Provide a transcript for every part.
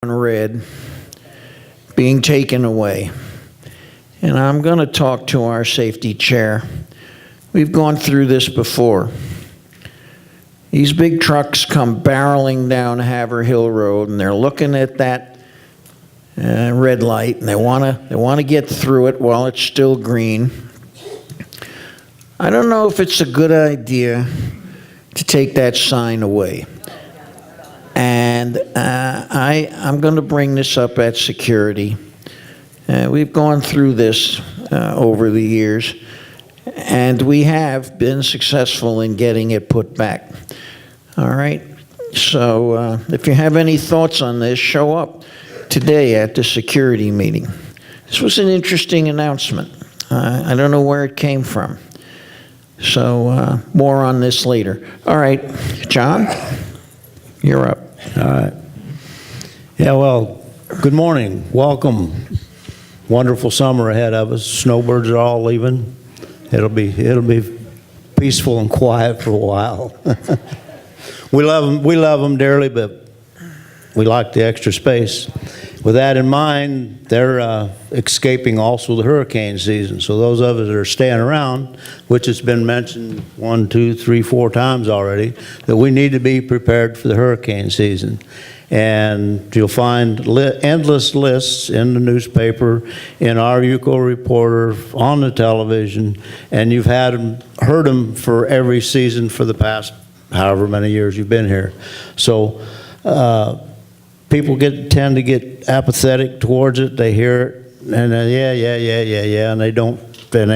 on red being taken away. And I'm going to talk to our safety chair. We've gone through this before. These big trucks come barreling down Haverhill Road, and they're looking at that red light, and they want to get through it while it's still green. I don't know if it's a good idea to take that sign away. And I'm going to bring this up at security. We've gone through this over the years, and we have been successful in getting it put back. All right? So if you have any thoughts on this, show up today at the security meeting. This was an interesting announcement. I don't know where it came from. So more on this later. All right, John, you're up. All right. Yeah, well, good morning. Welcome. Wonderful summer ahead of us. Snowbirds are all leaving. It'll be peaceful and quiet for a while. We love them dearly, but we like the extra space. With that in mind, they're escaping also the hurricane season. So those of us that are staying around, which has been mentioned 1, 2, 3, 4 times already, that we need to be prepared for the hurricane season. And you'll find endless lists in the newspaper, in our UCO Reporter, on the television, and you've heard them for every season for the past however many years you've been here. So people tend to get apathetic towards it. They hear it, and yeah, and they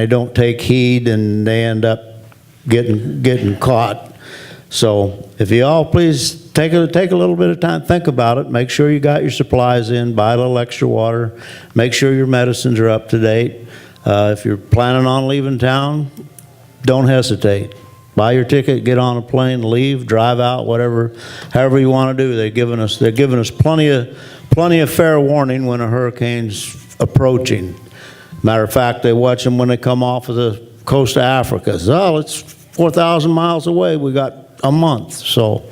don't take heed, and they end up getting caught. So if you all please take a little bit of time, think about it. Make sure you got your supplies in. Buy a little extra water. Make sure your medicines are up to date. If you're planning on leaving town, don't hesitate. Buy your ticket, get on a plane, leave, drive out, however you want to do. They're giving us plenty of fair warning when a hurricane's approaching. Matter of fact, they watch them when they come off of the coast of Africa. So, it's 4,000 miles away. We got a month, so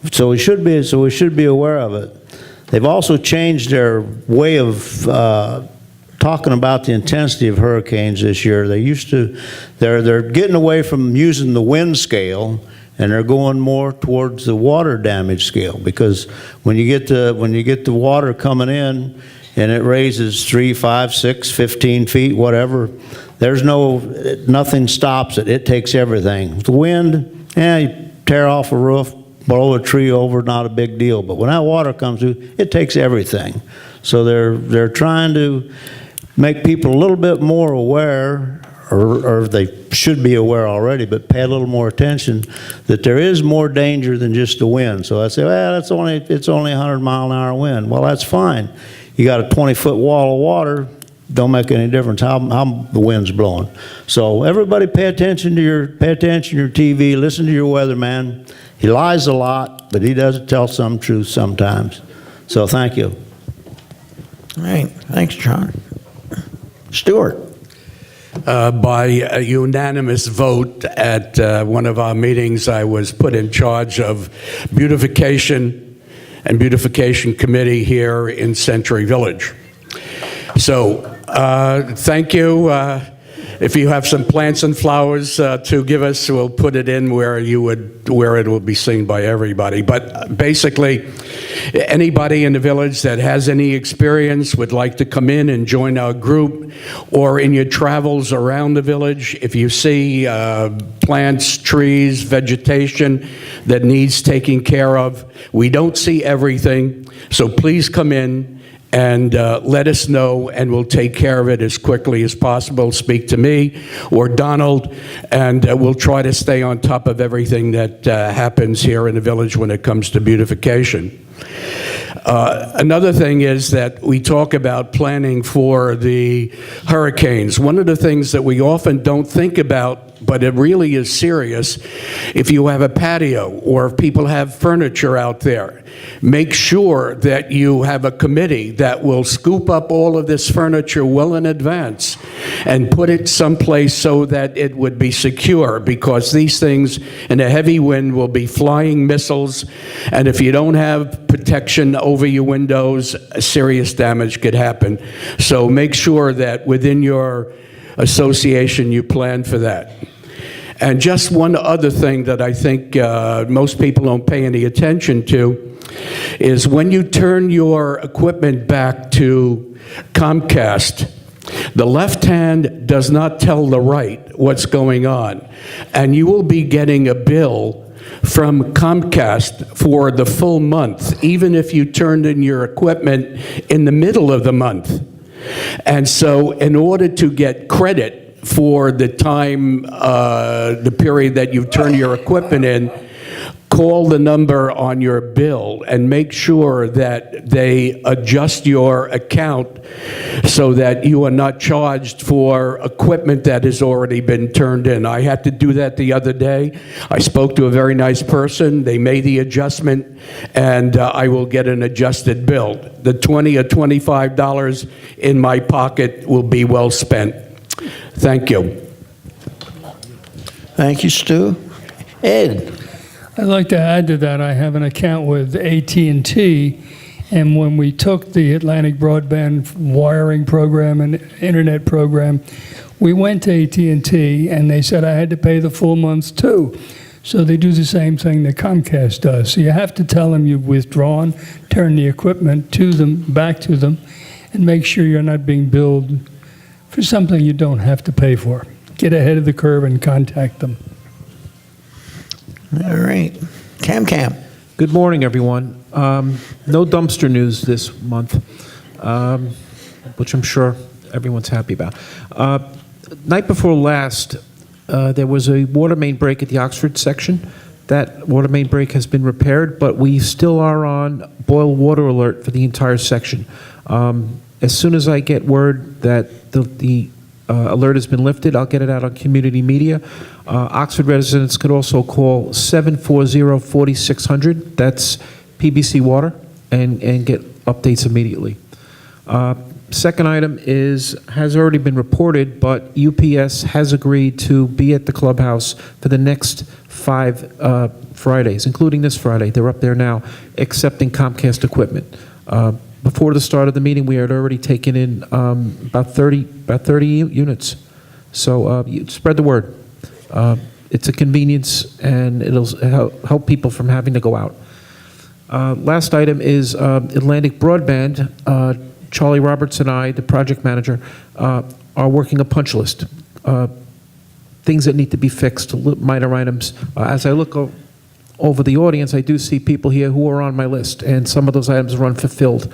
we should be aware of it. They've also changed their way of talking about the intensity of hurricanes this year. They're getting away from using the wind scale, and they're going more towards the water damage scale, because when you get the water coming in and it raises 3, 5, 6, 15 feet, whatever, nothing stops it. It takes everything. The wind, you tear off a roof, blow a tree over, not a big deal. But when that water comes through, it takes everything. So they're trying to make people a little bit more aware, or they should be aware already, but pay a little more attention that there is more danger than just the wind. So I say, well, it's only 100-mile-an-hour wind. Well, that's fine. You got a 20-foot wall of water, don't make any difference how the wind's blowing. So everybody pay attention to your TV, listen to your weatherman. He lies a lot, but he does tell some truth sometimes. So thank you. All right, thanks, John. Stuart. By a unanimous vote at one of our meetings, I was put in charge of beautification and beautification committee here in Century Village. So thank you. If you have some plants and flowers to give us, we'll put it in where it will be seen by everybody. But basically, anybody in the village that has any experience would like to come in and join our group, or in your travels around the village, if you see plants, trees, vegetation that needs taking care of, we don't see everything, so please come in and let us know, and we'll take care of it as quickly as possible. Speak to me or Donald, and we'll try to stay on top of everything that happens here in the village when it comes to beautification. Another thing is that we talk about planning for the hurricanes. One of the things that we often don't think about but it really is serious. If you have a patio or if people have furniture out there, make sure that you have a committee that will scoop up all of this furniture well in advance and put it someplace so that it would be secure, because these things in a heavy wind will be flying missiles, and if you don't have protection over your windows, serious damage could happen. So make sure that within your association you plan for that. And just one other thing that I think most people don't pay any attention to is when you turn your equipment back to Comcast, the left hand does not tell the right what's going on, and you will be getting a bill from Comcast for the full month, even if you turned in your equipment in the middle of the month. And so in order to get credit for the time, the period that you've turned your equipment in, call the number on your bill and make sure that they adjust your account so that you are not charged for equipment that has already been turned in. I had to do that the other day. I spoke to a very nice person. They made the adjustment, and I will get an adjusted bill. The $20 or $25 in my pocket will be well spent. Thank you. Thank you, Stu. Ed? I'd like to add to that, I have an account with AT&T, and when we took the Atlantic Broadband wiring program and internet program, we went to AT&T, and they said I had to pay the full months too. So they do the same thing that Comcast does. So you have to tell them you've withdrawn, turn the equipment to them, back to them, and make sure you're not being billed for something you don't have to pay for. Get ahead of the curve and contact them. All right. Cam. Good morning, everyone. No dumpster news this month, which I'm sure everyone's happy about. Night before last, there was a water main break at the Oxford section. That water main break has been repaired, but we still are on boil water alert for the entire section. As soon as I get word that the alert has been lifted, I'll get it out on community media. Oxford residents could also call 740-4600. That's PBC Water, and get updates immediately. Second item has already been reported, but UPS has agreed to be at the clubhouse for the next 5 Fridays, including this Friday. They're up there now, accepting Comcast equipment. Before the start of the meeting, we had already taken in about 30 units. So spread the word. It's a convenience, and it'll help people from having to go out. Last item is Atlantic Broadband. Charlie Roberts and I, the project manager, are working a punch list. Things that need to be fixed, minor items. As I look over the audience, I do see people here who are on my list, and some of those items are unfulfilled.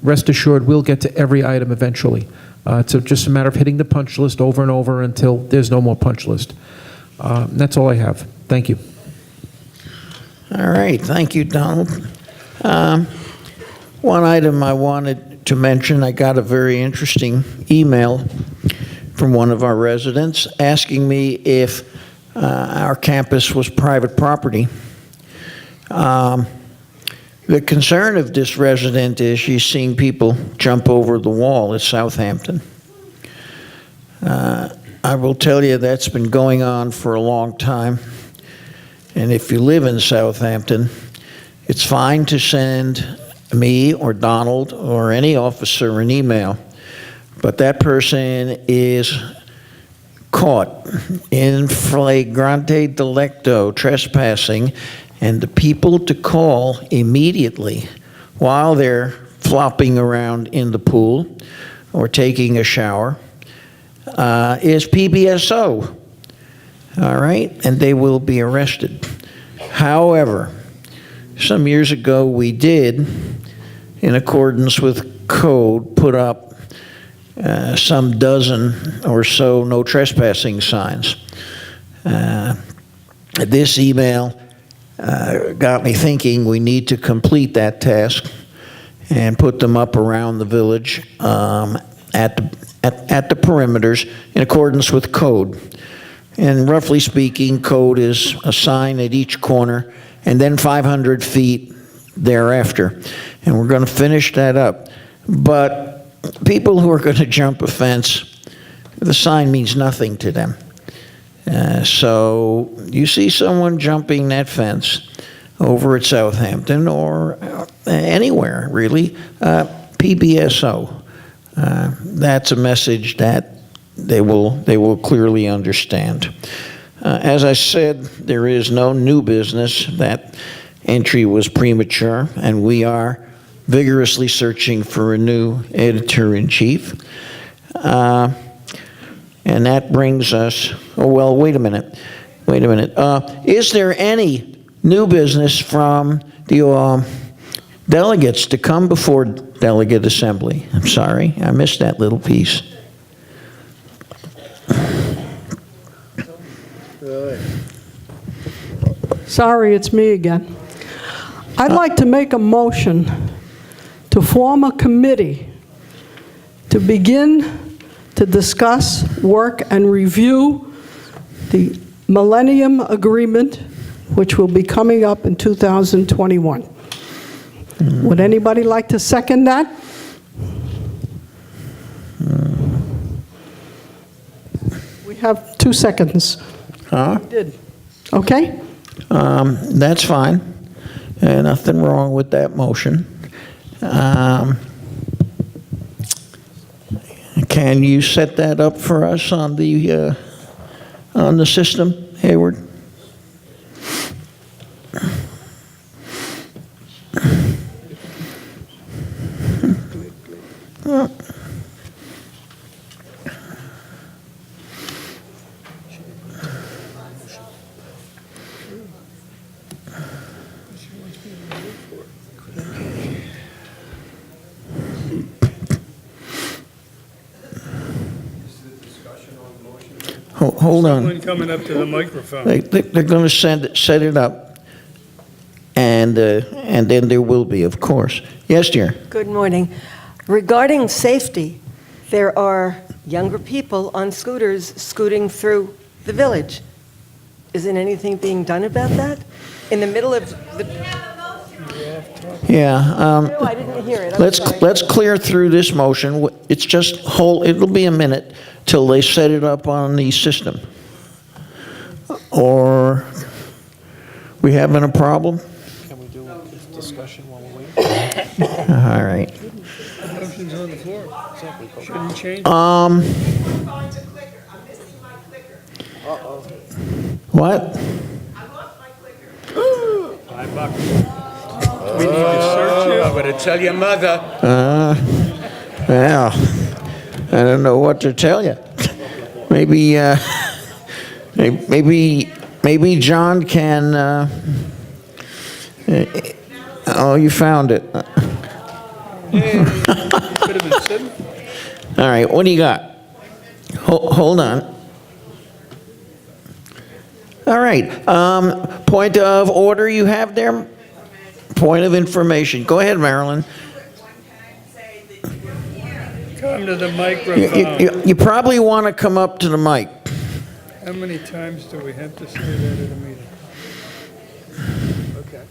Rest assured, we'll get to every item eventually. It's just a matter of hitting the punch list over and over until there's no more punch list. That's all I have. Thank you. All right. Thank you, Donald. One item I wanted to mention, I got a very interesting email from one of our residents asking me if our campus was private property. The concern of this resident is she's seeing people jump over the wall at Southampton. I will tell you that's been going on for a long time. And if you live in Southampton, it's fine to send me or Donald or any officer an email, but that person is caught in flagrante delicto, trespassing, and the people to call immediately while they're flopping around in the pool or taking a shower is PBSO. All right, and they will be arrested. However, some years ago we did, in accordance with code, put up some dozen or so no trespassing signs. This email got me thinking we need to complete that task and put them up around the village at the perimeters in accordance with code. And roughly speaking, code is a sign at each corner, and then 500 feet thereafter. And we're going to finish that up. But people who are going to jump a fence, the sign means nothing to them. So you see someone jumping that fence over at Southampton or anywhere, really, PBSO. That's a message that they will clearly understand. As I said, there is no new business. That entry was premature, and we are vigorously searching for a new editor-in-chief. And that brings us, oh, well, wait a minute. Is there any new business from the delegates to come before delegate assembly? I'm sorry, I missed that little piece. Sorry, it's me again. I'd like to make a motion to form a committee to begin to discuss, work, and review the Millennium Agreement, which will be coming up in 2021. Would anybody like to second that? We have 2 seconds. Huh? Did. Okay? That's fine. Nothing wrong with that motion. Can you set that up for us on the system, Hayward? Hold on. Someone coming up to the microphone. They're going to set it up, and then there will be, of course. Yes, dear. Good morning. Regarding safety, there are younger people on scooters scooting through the village. Isn't anything being done about that? In the middle of the... Yeah. No, I didn't hear it. I'm Let's sorry. clear through this motion. It's just it'll be a minute till they set it up on the system. Or we having a problem? Can we do discussion while we're waiting? All right. Motion's on the floor. Shouldn't change. What? We need to search you. I'm going to tell your mother. Well, I don't know what to tell you. Maybe, maybe John can. Oh, you found it. Could have been sitting. All right, what do you got? Hold on. All right. Point of order you have there? Point of information. Go ahead, Marilyn. Come to the microphone. You probably want to come up to the mic. How many times do we have to say that at a meeting? Okay.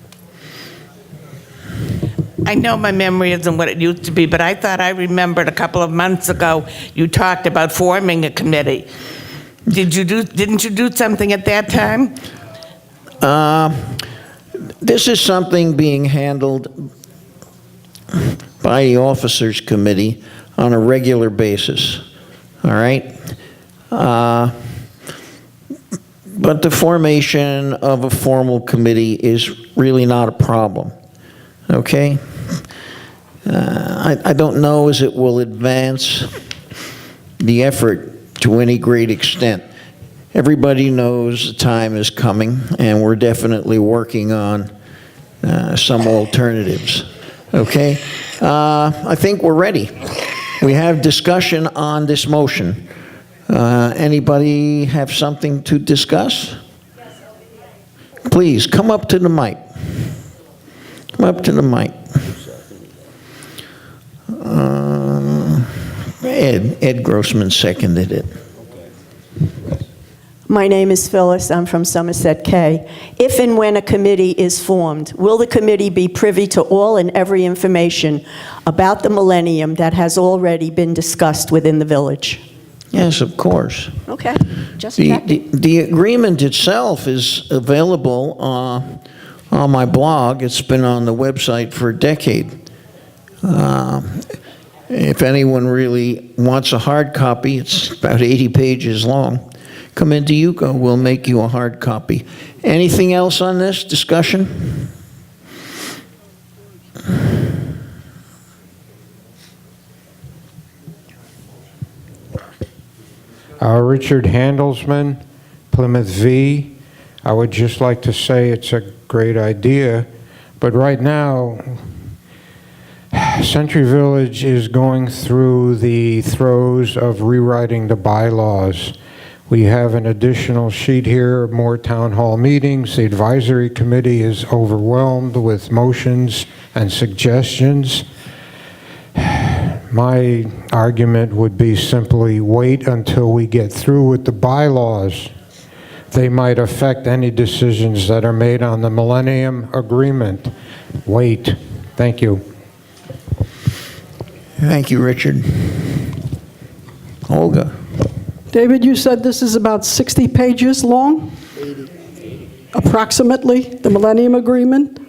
I know my memory isn't what it used to be, but I thought I remembered a couple of months ago, you talked about forming a committee. Didn't you do something at that time? This is something being handled by the officers committee on a regular basis. All right? But the formation of a formal committee is really not a problem. Okay? I don't know as it will advance the effort to any great extent. Everybody knows the time is coming, and we're definitely working on some alternatives. Okay? I think we're ready. We have discussion on this motion. Anybody have something to discuss? Please, come up to the mic. Come up to the mic. Ed Grossman seconded it. My name is Phyllis. I'm from Somerset K. If and when a committee is formed, will the committee be privy to all and every information about the millennium that has already been discussed within the village? Yes, of course. Okay, just The, checking. the agreement itself is available on my blog. It's been on the website for a decade. If anyone really wants a hard copy, it's about 80 pages long. Come into Yuko, we'll make you a hard copy. Anything else on this discussion? Richard Handelsman, Plymouth V. I would just like to say it's a great idea, but right now, Century Village is going through the throes of rewriting the bylaws. We have an additional sheet here, more town hall meetings. The advisory committee is overwhelmed with motions and suggestions. My argument would be simply wait until we get through with the bylaws. They might affect any decisions that are made on the Millennium Agreement. Wait. Thank you. Thank you, Richard. Olga? David, you said this is about 60 pages long? 80. Approximately, the Millennium Agreement?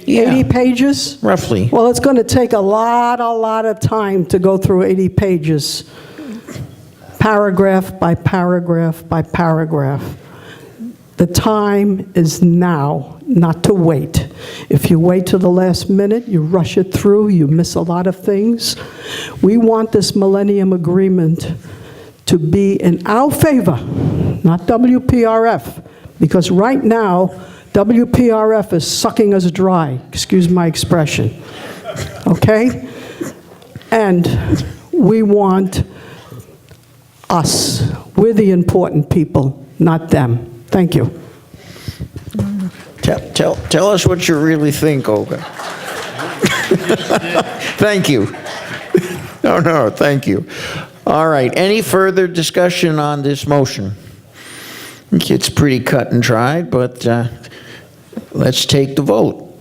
Yeah. 80 pages? Roughly. Well, it's going to take a lot of time to go through 80 pages, paragraph by paragraph by paragraph. The time is now, not to wait. If you wait till the last minute, you rush it through, you miss a lot of things. We want this Millennium Agreement to be in our favor, not WPRF, because right now, WPRF is sucking us dry, excuse my expression, okay? And we want us. We're the important people, not them. Thank you. Tell us what you really think, Olga. Thank you. No, thank you. All right, any further discussion on this motion? It's pretty cut and dried, but let's take the vote.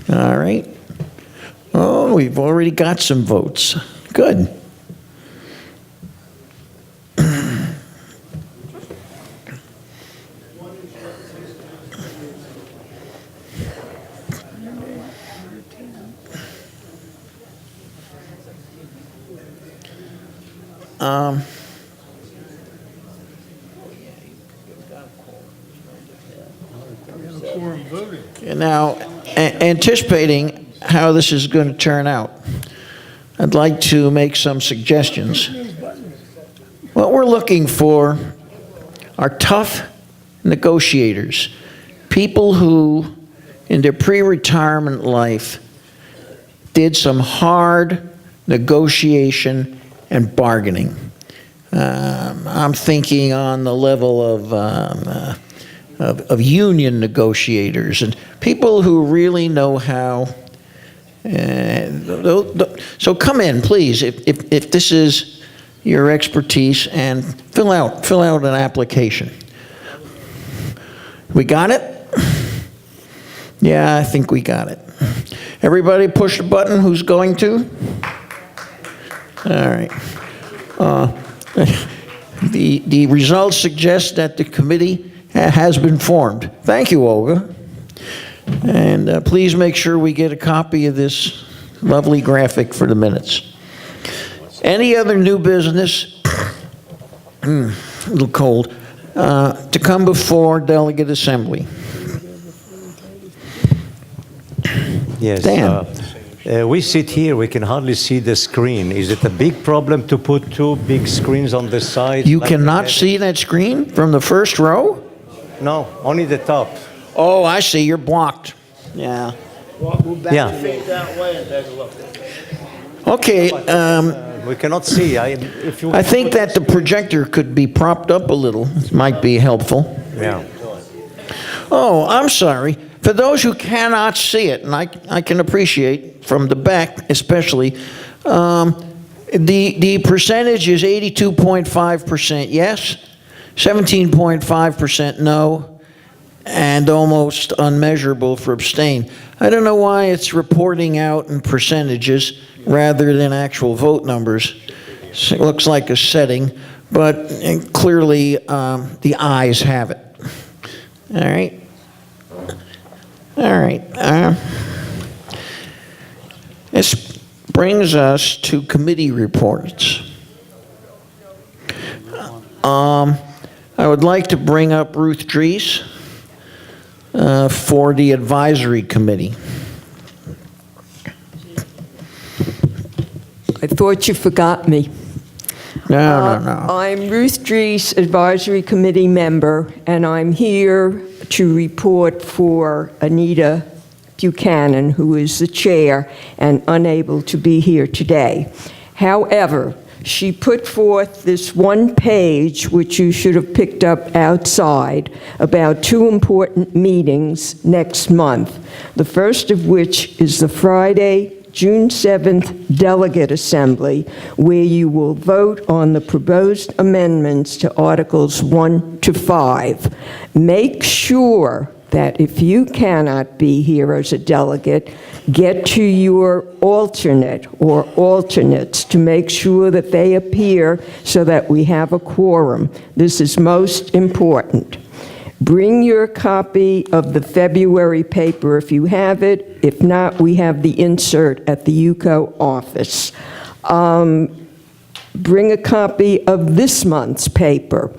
All right. Oh, we've already got some votes. Good. Now, anticipating how this is going to turn out, I'd like to make some suggestions. What we're looking for are tough negotiators, people who, in their pre-retirement life, did some hard negotiation and bargaining. I'm thinking on the level of union negotiators and people who really know how. So come in, please, if this is your expertise, and fill out an application. We got it? Yeah, I think we got it. Everybody push the button who's going to? All right. The results suggest that the committee has been formed. Thank you, Olga. And please make sure we get a copy of this lovely graphic for the minutes. Any other new business, a little cold, to come before delegate assembly? Yes. Dan. We sit here, we can hardly see the screen. Is it a big problem to put two big screens on the side? You like cannot that? see that screen from the first row? No, only the top. Oh, I see, you're blocked. Yeah. Yeah. Okay, We cannot see. If you I think that the projector could be propped up a little. Might be helpful. Yeah. Oh, I'm sorry. For those who cannot see it, and I can appreciate from the back especially, the percentage is 82.5% yes, 17.5% no, and almost unmeasurable for abstain. I don't know why it's reporting out in percentages rather than actual vote numbers. So it looks like a setting, but clearly the ayes have it. All right. All right. This brings us to committee reports. I would like to bring up Ruth Dries for the advisory committee. I thought you forgot me. No. I'm Ruth Dries, Advisory Committee member, and I'm here to report for Anita Buchanan, who is the chair and unable to be here today. However, she put forth this one page, which you should have picked up outside, about two important meetings next month. The first of which is the Friday, June 7th Delegate Assembly, where you will vote on the proposed amendments to Articles 1 to 5. Make sure that if you cannot be here as a delegate, get to your alternate or alternates to make sure that they appear so that we have a quorum. This is most important. Bring your copy of the February paper if you have it. If not, we have the insert at the UCO office. Bring a copy of this month's paper.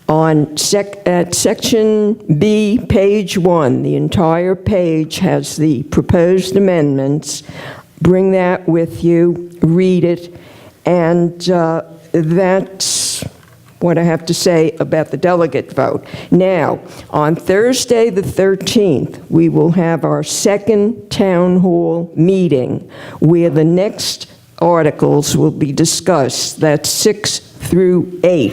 At section B, page 1, the entire page has the proposed amendments. Bring that with you, read it, and that's what I have to say about the delegate vote. Now, on Thursday the 13th, we will have our second town hall meeting where the next articles will be discussed. That's 6 through 8,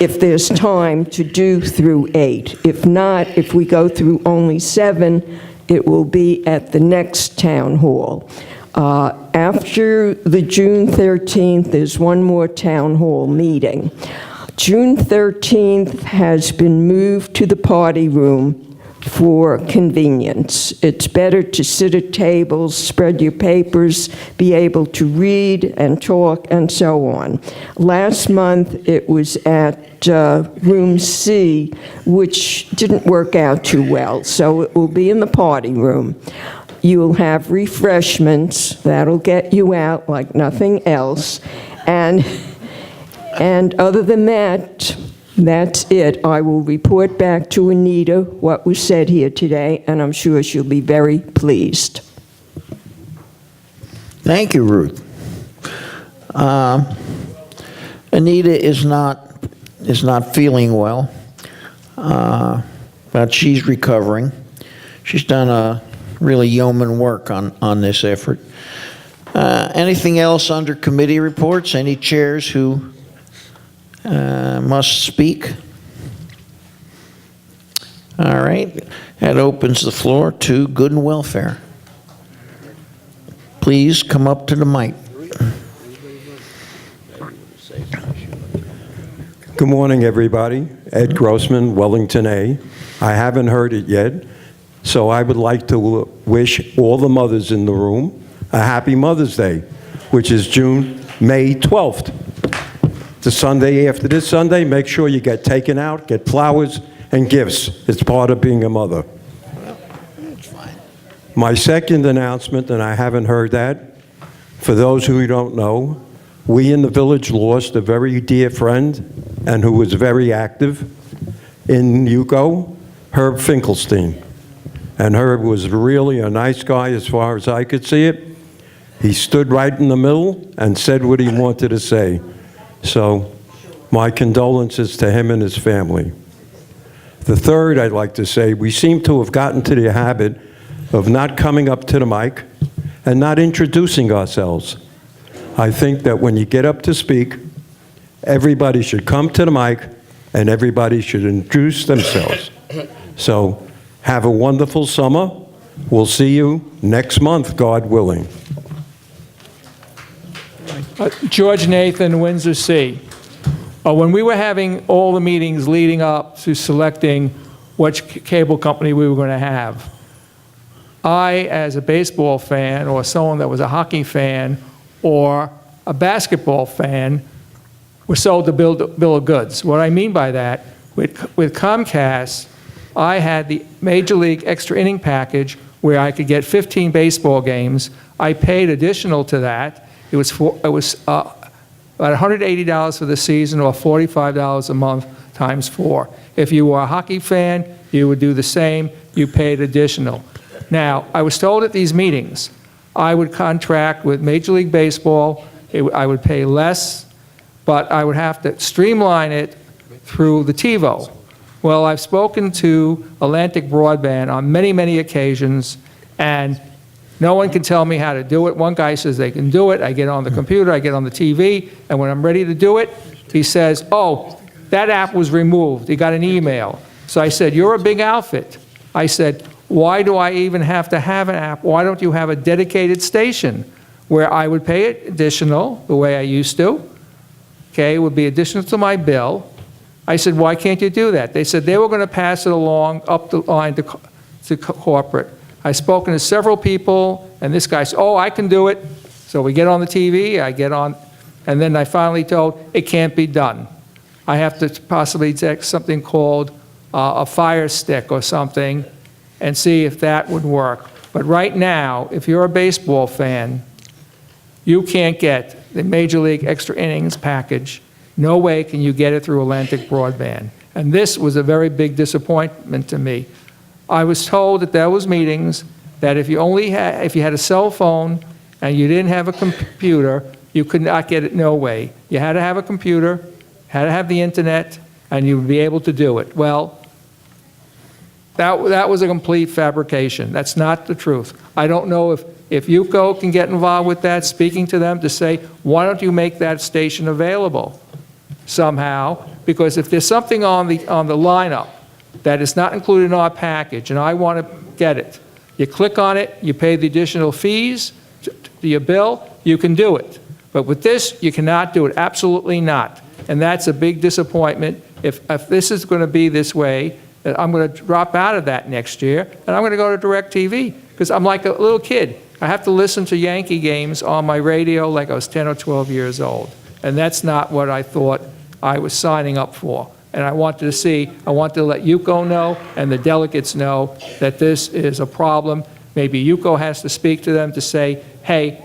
if there's time to do through 8. If not, if we go through only 7, it will be at the next town hall. After the June 13th, there's one more town hall meeting. June 13th has been moved to the party room for convenience. It's better to sit at tables, spread your papers, be able to read and talk, and so on. Last month, it was at room C, which didn't work out too well, so it will be in the party room. You'll have refreshments. That'll get you out like nothing else. And other than that, that's it. I will report back to Anita what was said here today, and I'm sure she'll be very pleased. Thank you, Ruth. Anita is not feeling well, but she's recovering. She's done a really yeoman work on this effort. Anything else under committee reports? Any chairs who must speak? All right, that opens the floor to Good and Welfare. Please come up to the mic. Good morning, everybody. Ed Grossman, Wellington A. I haven't heard it yet, so I would like to wish all the mothers in the room a happy Mother's Day, which is May 12th. The Sunday after this Sunday, make sure you get taken out, get flowers and gifts. It's part of being a mother. My second announcement, and I haven't heard that, for those who don't know, we in the village lost a very dear friend and who was very active in UCO, Herb Finkelstein. And Herb was really a nice guy as far as I could see it. He stood right in the middle and said what he wanted to say. So my condolences to him and his family. The third, I'd like to say, we seem to have gotten to the habit of not coming up to the mic and not introducing ourselves. I think that when you get up to speak, everybody should come to the mic and everybody should introduce themselves. So have a wonderful summer. We'll see you next month, God willing. George Nathan, Windsor C. When we were having all the meetings leading up to selecting which cable company we were going to have, I, as a baseball fan, or someone that was a hockey fan, or a basketball fan, was sold the bill of goods. What I mean by that, with Comcast, I had the Major League Extra Inning package where I could get 15 baseball games. I paid additional to that. It was about $180 for the season, or $45 a month times 4. If you were a hockey fan, you would do the same. You paid additional. Now, I was told at these meetings, I would contract with Major League Baseball. I would pay less, but I would have to streamline it through the TiVo. Well, I've spoken to Atlantic Broadband on many, many occasions, and no one can tell me how to do it. One guy says they can do it. I get on the computer, I get on the TV, and when I'm ready to do it, he says, oh, that app was removed. He got an email. So I said, you're a big outfit. I said, why do I even have to have an app? Why don't you have a dedicated station where I would pay it additional, the way I used to? Okay, it would be additional to my bill. I said, why can't you do that? They said they were going to pass it along up the line to corporate. I've spoken to several people, and this guy said, oh, I can do it. So we get on the TV, I get on, and then I finally told, it can't be done. I have to possibly take something called a Fire Stick or something and see if that would work. But right now, if you're a baseball fan, you can't get the Major League Extra Innings package. No way can you get it through Atlantic Broadband. And this was a very big disappointment to me. I was told at those meetings that if you had a cell phone and you didn't have a computer, you could not get it. No way. You had to have a computer, had to have the internet, and you would be able to do it. Well, that was a complete fabrication. That's not the truth. I don't know if UCO can get involved with that, speaking to them to say, why don't you make that station available somehow? Because if there's something on the lineup that is not included in our package, and I want to get it, you click on it, you pay the additional fees to your bill, you can do it. But with this, you cannot do it, absolutely not. And that's a big disappointment. If this is going to be this way, I'm going to drop out of that next year, and I'm going to go to DirecTV, because I'm like a little kid. I have to listen to Yankee games on my radio like I was 10 or 12 years old. And that's not what I thought I was signing up for. And I wanted to let UCO know and the delegates know that this is a problem. Maybe UCO has to speak to them to say, hey,